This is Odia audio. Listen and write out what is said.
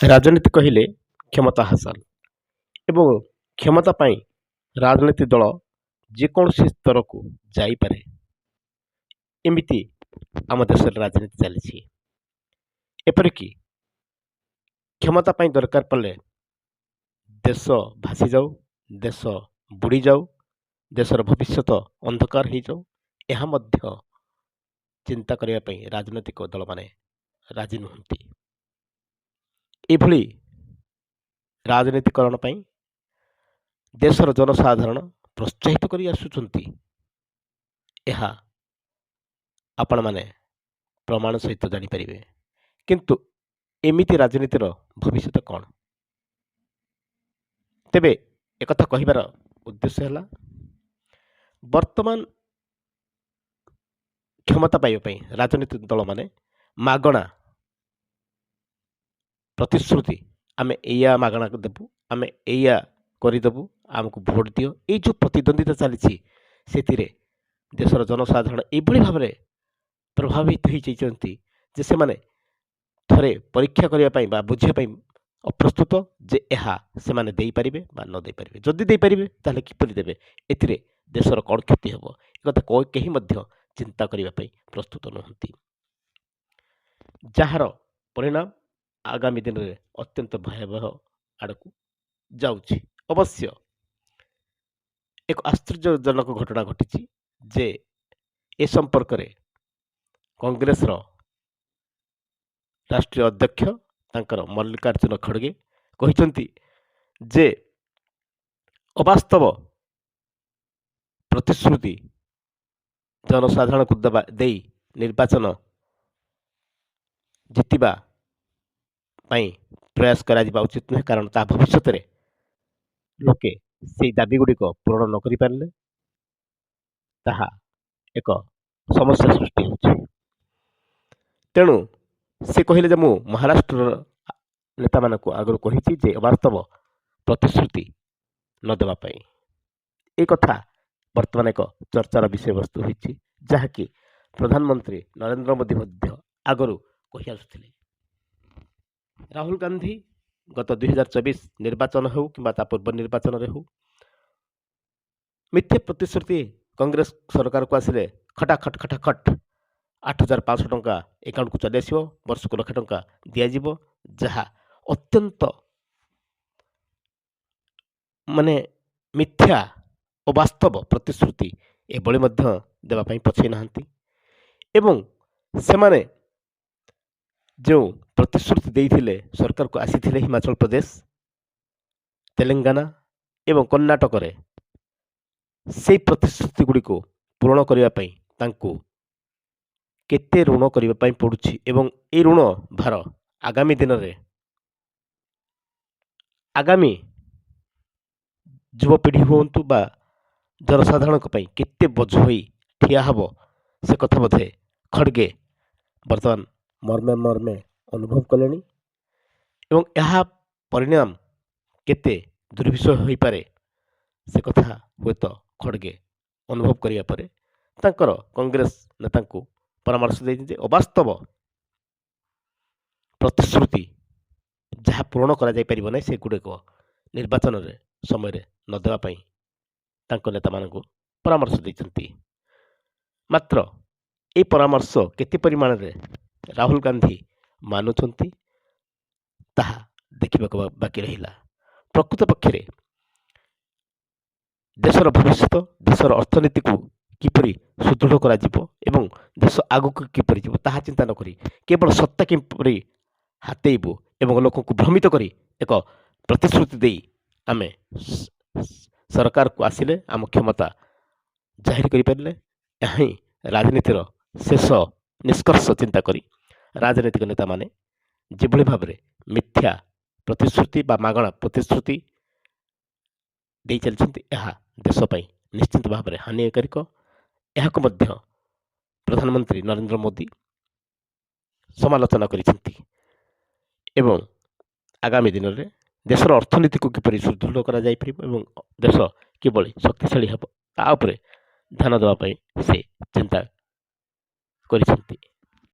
ରାଜନୀତି କହିଲେ କ୍ଷମତା ହାସଲ ଏବଂ କ୍ଷମତା ପାଇଁ ରାଜନୀତି ଦଳ ଯେକୌଣସି ସ୍ତରକୁ ଯାଇପାରେ। ଏମିତି ଆମ ଦେଶରେ ରାଜନୀତି ଚାଲିଛି। ଏପରିକି କ୍ଷମତା ପାଇଁ ଦରକାର ପଡ଼ିଲେ ଦେଶ ଭାସିଯାଉ, ଦେଶ ବୁଡ଼ିଯାଉ, ଦେଶର ଭବିଷ୍ୟତ ଅନ୍ଧକାର ହେଇଯାଉ, ଏହା ମଧ୍ୟ ଚିନ୍ତା କରିବା ପାଇଁ ରାଜନୈତିକ ଦଳମାନେ ରାଜି ନୁହନ୍ତି। ଏଭଳି ରାଜନୀତିକରଣ ପାଇଁ ଦେଶର ଜନସାଧାରଣ ପ୍ରୋତ୍ସାହିତ କରି ଆସୁଛନ୍ତି। ଏହା ଆପଣମାନେ ପ୍ରମାଣ ସହିତ ଜାଣିପାରିବେ। କିନ୍ତୁ ଏମିତି ରାଜନୀତିର ଭବିଷ୍ୟତ କ'ଣ? ତେବେ ଏକଥା କହିବାର ଉଦ୍ଦେଶ୍ୟ ହେଲା, ବର୍ତ୍ତମାନ କ୍ଷମତା ପାଇବା ପାଇଁ ରାଜନୀତିକ ଦଳମାନେ ମାଗଣା ପ୍ରତିଶ୍ରୁତି, ଆମେ ଏଇଆ ମାଗଣା ଦେବୁ, ଆମେ ଏଇଆ କରିଦେବୁ, ଆମକୁ ଭୋଟ ଦିଅ, ଏଇ ଯେଉଁ ପ୍ରତିଦ୍ୱନ୍ଦିତା ଚାଲିଛି ସେଥିରେ ଦେଶର ଜନସାଧାରଣ ଏଭଳି ଭାବରେ ପ୍ରଭାବିତ ହୋଇଯାଇଛନ୍ତି ଯେ ସେମାନେ ଥରେ ପରୀକ୍ଷା କରିବା ପାଇଁ ବା ବୁଝିବା ପାଇଁ ଅପ୍ରସ୍ତୁତ ଯେ ଏହା ସେମାନେ ଦେଇପାରିବେ ବା ନ ଦେଇପାରିବେ। ଯଦି ଦେଇପାରିବେ ତାହେଲେ କିପରି ଦେବେ, ଏଥିରେ ଦେଶର କ'ଣ କ୍ଷତି ହେବ, ଏକଥା କେହି ମଧ୍ୟ ଚିନ୍ତା କରିବା ପାଇଁ ପ୍ରସ୍ତୁତ ନୁହନ୍ତି। ଯାହାର ପରିଣାମ ଆଗାମୀ ଦିନରେ ଅତ୍ୟନ୍ତ ଭୟାବହ ଆଡ଼କୁ ଯାଉଛି। ଅବଶ୍ୟ ଏକ ଆଶ୍ଚର୍ଯ୍ୟଜନକ ଘଟଣା ଘଟିଛି ଯେ ଏ ସମ୍ପର୍କରେ କଂଗ୍ରେସର ରାଷ୍ଟ୍ରୀୟ ଅଧ୍ୟକ୍ଷ ତାଙ୍କର ମଲ୍ଲିକାର୍ଜୁନ ଖଡ଼ଗେ କହିଛନ୍ତି ଯେ ଅବାସ୍ତବ ପ୍ରତିଶ୍ରୁତି ଜନସାଧାରଣଙ୍କୁ ଦେଇ ନିର୍ବାଚନ ଜିତିବା ପାଇଁ ପ୍ରୟାସ କରାଯିବା ଉଚିତ ନୁହେଁ, କାରଣ ତା ଭବିଷ୍ୟତରେ ଲୋକେ ସେହି ଦାବି ଗୁଡ଼ିକ ପୂରଣ ନ କରିପାରିଲେ ତାହା ଏକ ସମସ୍ୟା ସୃଷ୍ଟି ହେଉଛି। ତେଣୁ ସେ କହିଲେ ଯେ ମୁଁ ମହାରାଷ୍ଟ୍ରର ନେତାମାନଙ୍କୁ ଆଗରୁ କହିଛି ଯେ ଅବାସ୍ତବ ପ୍ରତିଶ୍ରୁତି ନ ଦେବା ପାଇଁ। ଏ କଥା ବର୍ତ୍ତମାନ ଏକ ଚର୍ଚ୍ଚାର ବିଷୟବସ୍ତୁ ହୋଇଛି, ଯାହାକି ପ୍ରଧାନମନ୍ତ୍ରୀ ନରେନ୍ଦ୍ର ମୋଦି ମଧ୍ୟ ଆଗରୁ କହି ଆସୁଥିଲେ। ରାହୁଲ ଗାନ୍ଧୀ ଗତ 2024 ନିର୍ବାଚନ ହେଉ କିମ୍ବା ତା ପୂର୍ବ ନିର୍ବାଚନରେ ହେଉ ମିଥ୍ୟା ପ୍ରତିଶ୍ରୁତି କଂଗ୍ରେସ ସରକାରକୁ ଆସିଲେ ଖଟାଖଟ 8,500 ଟଙ୍କା ଏକାଉଣ୍ଟକୁ ଚାଲି ଆସିବ, ବର୍ଷକୁ ଲକ୍ଷେ ଟଙ୍କା ଦିଆଯିବ, ଯାହା ଅତ୍ୟନ୍ତ ମିଥ୍ୟା ଅବାସ୍ତବ ପ୍ରତିଶ୍ରୁତି ଏଭଳି ମଧ୍ୟ ଦେବା ପାଇଁ ପଛେଇ ନାହାନ୍ତି। ଏବଂ ସେମାନେ ଯେଉଁ ପ୍ରତିଶ୍ରୁତି ଦେଇଥିଲେ ସରକାରକୁ ଆସିଥିଲେ ହିମାଚଳ ପ୍ରଦେଶ, ତେଲେଙ୍ଗାନା ଏବଂ କର୍ଣ୍ଣାଟକରେ, ସେହି ପ୍ରତିଶ୍ରୁତି ଗୁଡ଼ିକୁ ପୂରଣ କରିବା ପାଇଁ ତାଙ୍କୁ କେତେ ଋଣ କରିବା ପାଇଁ ପଡ଼ୁଛି ଏବଂ ଏ ଋଣ ଭାର ଆଗାମୀ ଦିନରେ ଆଗାମୀ ଯୁବପିଢ଼ି ହୁଅନ୍ତୁ ବା ଜନସାଧାରଣଙ୍କ ପାଇଁ କେତେ ବୋଝ ହୋଇ ଠିଆ ହେବ, ସେ କଥା ବୋଧେ ଖଡ଼ଗେ ବର୍ତ୍ତମାନ ମର୍ମେ ଅନୁଭବ କଲେଣି ଏବଂ ଏହା ପରିଣାମ କେତେ ଦୁର୍ବିଷହ ହୋଇପାରେ ସେ କଥା ହୁଏତ ଖଡ଼ଗେ ଅନୁଭବ କରିବା ପରେ ତାଙ୍କର କଂଗ୍ରେସ ନେତାଙ୍କୁ ପରାମର୍ଶ ଦେଇଛନ୍ତି ଯେ ଅବାସ୍ତବ ପ୍ରତିଶ୍ରୁତି ଯାହା ପୂରଣ କରାଯାଇପାରିବ ନାହିଁ ସେଗୁଡ଼ିକ ନିର୍ବାଚନରେ ସମୟରେ ନ ଦେବା ପାଇଁ ତାଙ୍କ ନେତାମାନଙ୍କୁ ପରାମର୍ଶ ଦେଇଛନ୍ତି। ମାତ୍ର ଏହି ପରାମର୍ଶ କେତେ ପରିମାଣରେ ରାହୁଲ ଗାନ୍ଧୀ ମାନୁଛନ୍ତି ତାହା ଦେଖିବାକୁ ବାକି ରହିଲା। ପ୍ରକୃତ ପକ୍ଷରେ ଦେଶର ଭବିଷ୍ୟତ, ଦେଶର ଅର୍ଥନୀତିକୁ କିପରି ସୁଦୃଢ଼ କରାଯିବ ଏବଂ ଦେଶ ଆଗକୁ କିପରି ଯିବ ତାହା ଚିନ୍ତା ନ କରି କେବଳ ସତ୍ତା କିପରି ହାତେଇବୁ ଏବଂ ଲୋକଙ୍କୁ ଭ୍ରମିତ କରି ଏକ ପ୍ରତିଶ୍ରୁତି ଦେଇ ଆମେ ସରକାରକୁ ଆସିଲେ ଆମ କ୍ଷମତା ଜାହିର କରିପାରିଲେ, ଏହା ହିଁ ରାଜନୀତିର ଶେଷ ନିଷ୍କର୍ଷ ଚିନ୍ତା କରି ରାଜନୈତିକ ନେତାମାନେ ଯେଭଳି ଭାବରେ ମିଥ୍ୟା ପ୍ରତିଶ୍ରୁତି ବା ମାଗଣା ପ୍ରତିଶ୍ରୁତି ଦେଇ ଚାଲିଛନ୍ତି ଏହା ଦେଶ ପାଇଁ ନିଶ୍ଚିତ ଭାବରେ ହାନିକାରକ। ଏହାକୁ ମଧ୍ୟ ପ୍ରଧାନମନ୍ତ୍ରୀ ନରେନ୍ଦ୍ର ମୋଦି ସମାଲୋଚନା କରିଛନ୍ତି ଏବଂ ଆଗାମୀ ଦିନରେ ଦେଶର ଅର୍ଥନୀତିକୁ କିପରି ସୁଦୃଢ଼ କରାଯାଇପାରିବ ଏବଂ ଦେଶ କିଭଳି ଶକ୍ତିଶାଳୀ ହେବ ତା ଉପରେ ଧ୍ୟାନ ଦେବା ପାଇଁ ସେ ଚିନ୍ତା କରିଛନ୍ତି।